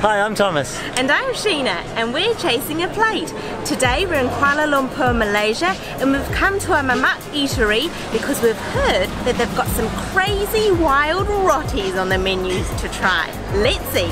Hi, I'm Thomas. And I'm Sheena, and we're chasing a plate. Today we're in Kuala Lumpur, Malaysia, and we've come to a Mamak eatery because we've heard that they've got some crazy wild rotis on the menus to try. Let's see.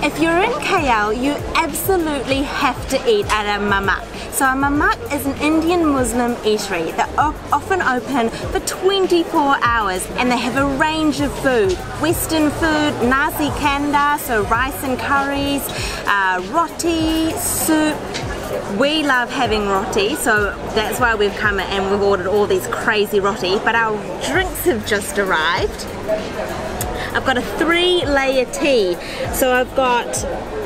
If you're in KL, you absolutely have to eat at a Mamak. So a Mamak is an Indian Muslim eatery that often open for 24 hours, and they have a range of food. Western food, nasi kandar, so rice and curries, roti, soup. We love having roti, so that's why we've come and we've ordered all these crazy roti, but our drinks have just arrived. I've got a 3-layer tea. So I've got,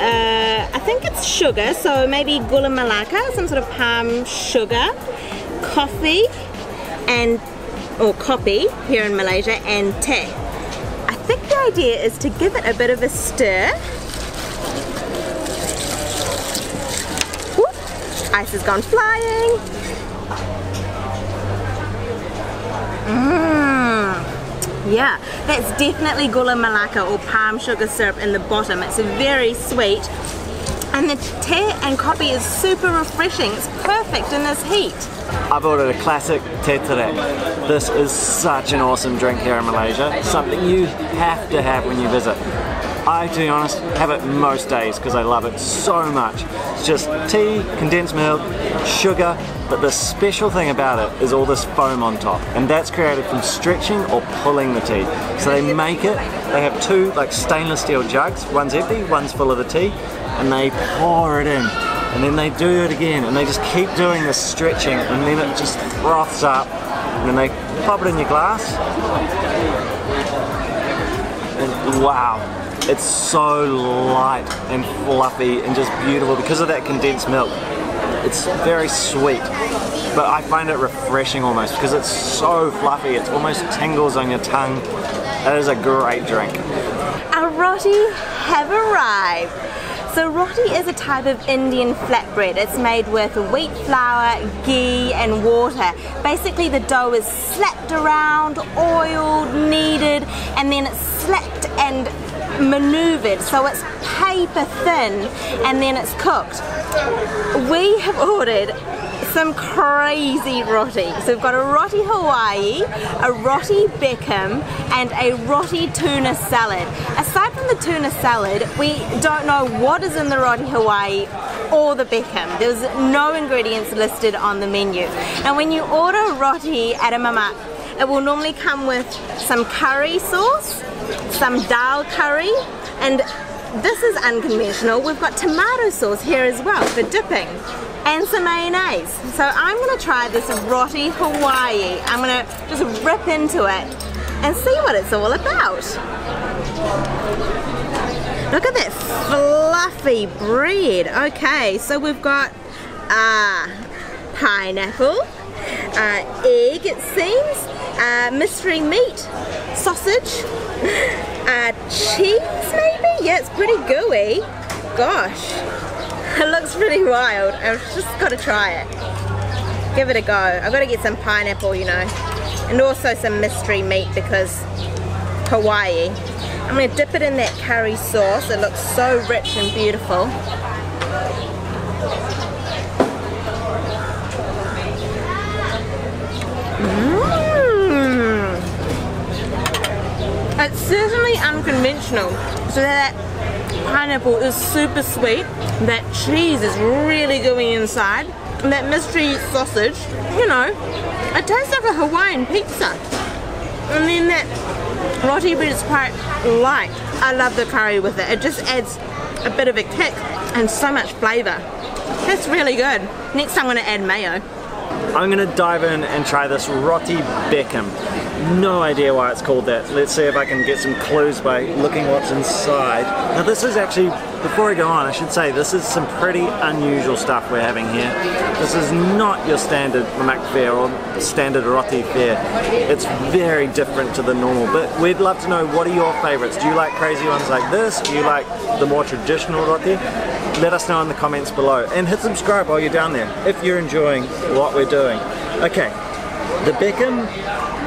I think it's sugar, so maybe gula melaka, some sort of palm sugar, coffee, or kopi here in Malaysia, and teh. I think the idea is to give it a bit of a stir. Whoop, ice has gone flying. Yeah, that's definitely gula melaka or palm sugar syrup in the bottom. It's very sweet, and the teh and coffee is super refreshing. It's perfect in this heat. I've ordered a classic Teh Tarik. This is such an awesome drink here in Malaysia. Something you have to have when you visit. I, to be honest, have it most days because I love it so much. It's just tea, condensed milk, sugar, but the special thing about it is all this foam on top, and that's created from stretching or pulling the tea. So they make it, they have two like stainless steel jugs, one's empty, one's full of the tea, and they pour it in, and then they do it again, and they just keep doing this stretching, and then it just froths up, and then they pop it in your glass, and wow. It's so light and fluffy and just beautiful because of that condensed milk. It's very sweet, but I find it refreshing almost because it's so fluffy, it almost tingles on your tongue. It is a great drink. Our roti have arrived. So roti is a type of Indian flatbread. It's made with wheat flour, ghee and water. Basically the dough is slapped around, oiled, kneaded, and then it's slapped and maneuvered so it's paper thin, and then it's cooked. We have ordered some crazy roti. So we've got a Roti Hawaii, a Roti Beckham, and a Roti Tuna Salad. Aside from the tuna salad, we don't know what is in the Roti Hawaii or the Beckham. There's no ingredients listed on the menu. And when you order roti at a Mamak, it will normally come with some curry sauce, some dal curry, and this is unconventional. We've got tomato sauce here as well for dipping, and some mayonnaise. So I'm going to try this Roti Hawaii. I'm going to just rip into it and see what it's all about. Look at that fluffy bread. Okay, so we've got pineapple, egg it seems, mystery meat, sausage, cheese maybe? Yeah, it's pretty gooey. Gosh, it looks pretty wild. I've just got to try it. Give it a go. I've got to get some pineapple, you know, and also some mystery meat because Hawaii. I'm going to dip it in that curry sauce. It looks so rich and beautiful. It's certainly unconventional, so that pineapple is super sweet, that cheese is really gooey inside, and that mystery sausage, you know, it tastes like a Hawaiian pizza. And then that roti bread is quite light. I love the curry with it. It just adds a bit of a kick and so much flavour. That's really good. Next I'm going to add mayo. I'm going to dive in and try this Roti Beckham. No idea why it's called that. Let's see if I can get some clues by looking what's inside. Now this is actually, before I go on, I should say this is some pretty unusual stuff we're having here. This is not your standard Mamak fare or standard roti fare. It's very different to the normal, but we'd love to know, what are your favourites? Do you like crazy ones like this? Do you like the more traditional roti? Let us know in the comments below, and hit subscribe while you're down there if you're enjoying what we're doing. Okay, the Beckham,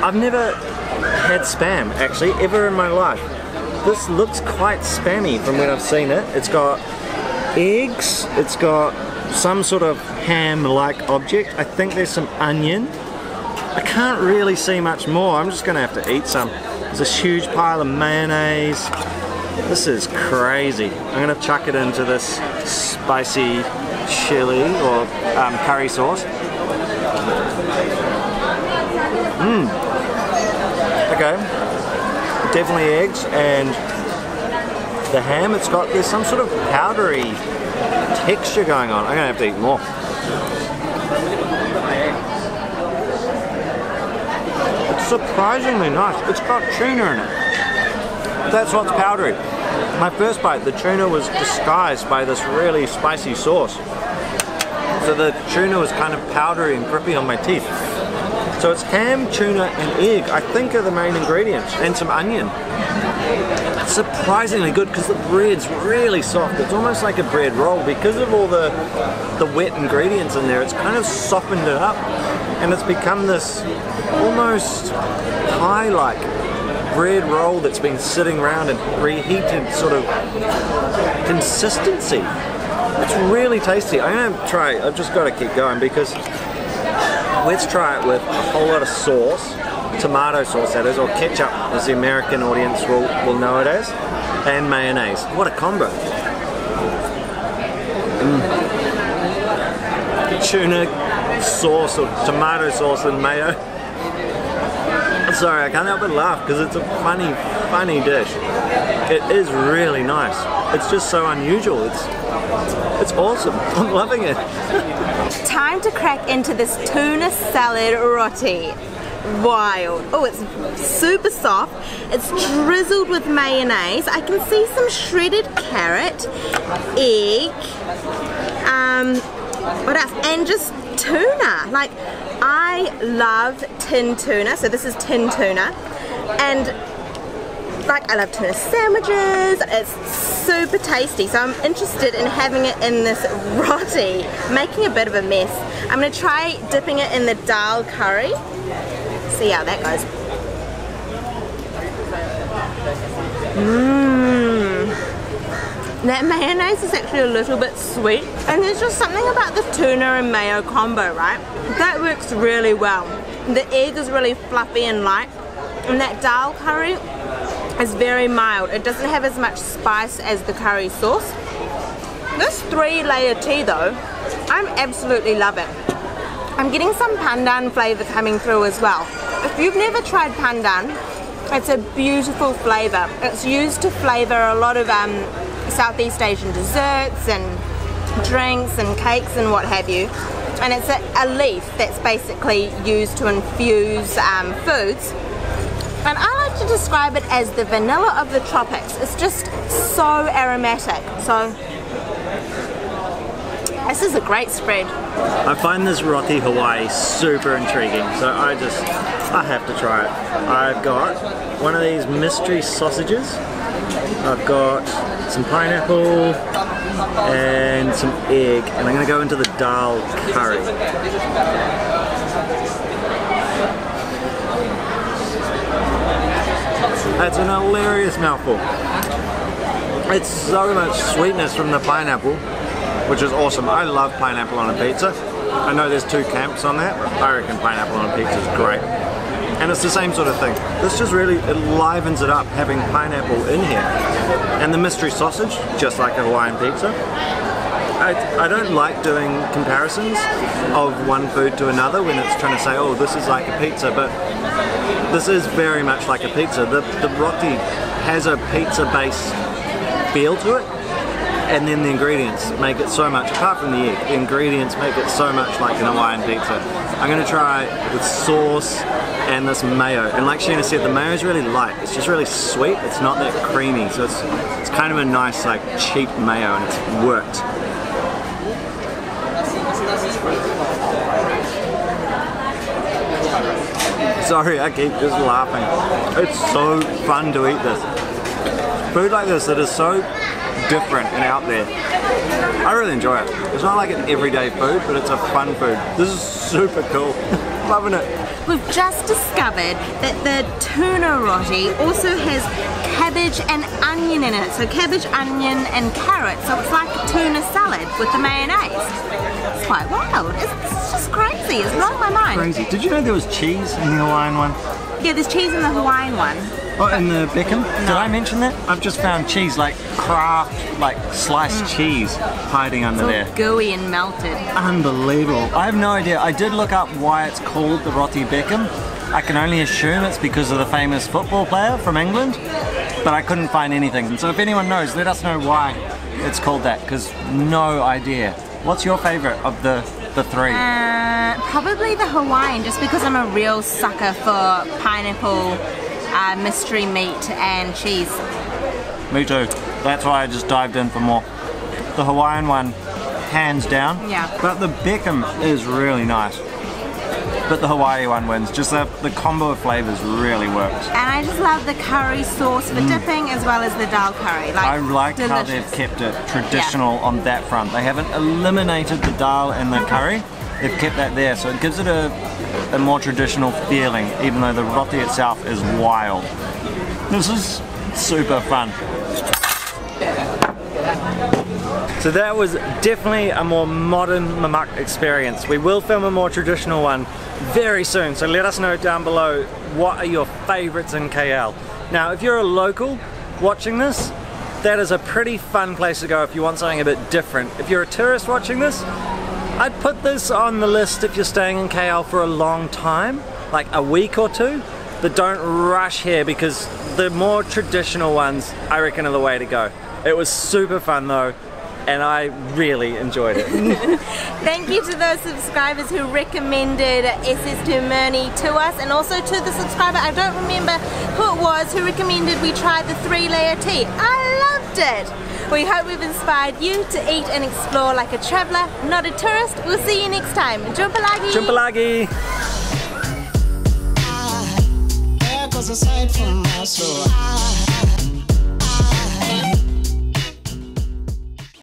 I've never had spam actually ever in my life. This looks quite spammy from when I've seen it. It's got eggs, it's got some sort of ham-like object. I think there's some onion. I can't really see much more. I'm just gonna have to eat some. There's this huge pile of mayonnaise. This is crazy. I'm gonna chuck it into this spicy chili or curry sauce. Okay, definitely eggs and the ham. There's some sort of powdery texture going on. I'm gonna have to eat more. It's surprisingly nice. It's got tuna in it. That's what's powdery. My first bite, the tuna was disguised by this really spicy sauce. So the tuna was kind of powdery and grippy on my teeth. So it's ham, tuna and egg, I think, are the main ingredients, and some onion. It's surprisingly good because the bread's really soft. It's almost like a bread roll because of all the wet ingredients in there. It's kind of softened it up and it's become this almost pie-like bread roll that's been sitting around and reheated sort of consistency. It's really tasty. I'm going to try, I've just got to keep going because let's try it with a whole lot of sauce, tomato sauce that is, or ketchup as the American audience will know it as, and mayonnaise. What a combo. Tuna sauce or tomato sauce and mayo. I'm sorry, I can't help but laugh because it's a funny, funny dish. It is really nice. It's just so unusual. It's awesome. I'm loving it. Time to crack into this tuna salad roti. Wild. Oh, it's super soft. It's drizzled with mayonnaise. I can see some shredded carrot, egg, what else? And just tuna. Like, I love tin tuna. So this is tin tuna. And like, I love tuna sandwiches. It's super tasty. So I'm interested in having it in this roti, making a bit of a mess. I'm gonna try dipping it in the dal curry. See how that goes. That mayonnaise is actually a little bit sweet, and there's just something about the tuna and mayo combo, right? That works really well. The egg is really fluffy and light, and that dal curry is very mild. It doesn't have as much spice as the curry sauce. This 3-layer tea though, I'm absolutely loving. I'm getting some pandan flavour coming through as well. If you've never tried pandan, it's a beautiful flavour. It's used to flavour a lot of Southeast Asian desserts and drinks and cakes and what have you. And it's a leaf that's basically used to infuse foods. And I like to describe it as the vanilla of the tropics. It's just so aromatic. So this is a great spread. I find this Roti Hawaii super intriguing, so I have to try it. I've got one of these mystery sausages. I've got some pineapple and some egg, and I'm going to go into the dal curry. That's an hilarious mouthful. It's so much sweetness from the pineapple, which is awesome. I love pineapple on a pizza. I know there's two camps on that, but I reckon pineapple on a pizza is great. And it's the same sort of thing. This just really, it livens it up having pineapple in here. And the mystery sausage, just like a Hawaiian pizza. I don't like doing comparisons of one food to another when it's trying to say, oh, this is like a pizza, but this is very much like a pizza. The roti has a pizza-based feel to it, and then the ingredients make it so much, apart from the egg, the ingredients make it so much like an Hawaiian pizza. I'm going to try it with sauce and this mayo, and like Sheena said, the mayo is really light. It's just really sweet. It's not that creamy, so it's kind of a nice, like, cheap mayo, and it's worked. Sorry, I keep just laughing. It's so fun to eat this. Food like this that is so different and out there. I really enjoy it. It's not like an everyday food, but it's a fun food. This is super cool. Loving it. We've just discovered that the tuna roti also has cabbage and onion in it. So cabbage, onion and carrot. So it's like a tuna salad with the mayonnaise. It's quite wild. It's just crazy. It's blowing my mind. Crazy. Did you know there was cheese in the Hawaiian one? Yeah, there's cheese in the Hawaiian one. Oh, in the Beckham? No. Did I mention that? I've just found cheese, like Kraft, like sliced cheese hiding under there. Gooey and melted. Unbelievable. I have no idea. I did look up why it's called the Roti Beckham. I can only assume it's because of the famous football player from England, but I couldn't find anything. So if anyone knows, let us know why it's called that, because no idea. What's your favorite of the three? Probably the Hawaiian, just because I'm a real sucker for pineapple, mystery meat and cheese. Me too. That's why I just dived in for more. The Hawaiian one, hands down. Yeah. But the Beckham is really nice. But the Hawaii one wins. Just the combo of flavors really works. And I just love the curry sauce for dipping as well as the dal curry. I like how they've kept it traditional on that front. They haven't eliminated the dal and the curry. They've kept that there, so it gives it a more traditional feeling, even though the roti itself is wild. This is super fun. So that was definitely a more modern Mamak experience. We will film a more traditional one very soon, so let us know down below what are your favorites in KL. Now if you're a local watching this, that is a pretty fun place to go if you want something a bit different. If you're a tourist watching this, I'd put this on the list if you're staying in KL for a long time, like a week or two, but don't rush here because the more traditional ones I reckon are the way to go. It was super fun though, and I really enjoyed it. Thank you to those subscribers who recommended SS Tumurni to us, and also to the subscriber, I don't remember who it was, who recommended we try the 3-layer tea. I loved it! We hope we've inspired you to eat and explore like a traveller, not a tourist. We'll see you next time. Jumpa lagi! Jumpa lagi! There goes a sight from my soul.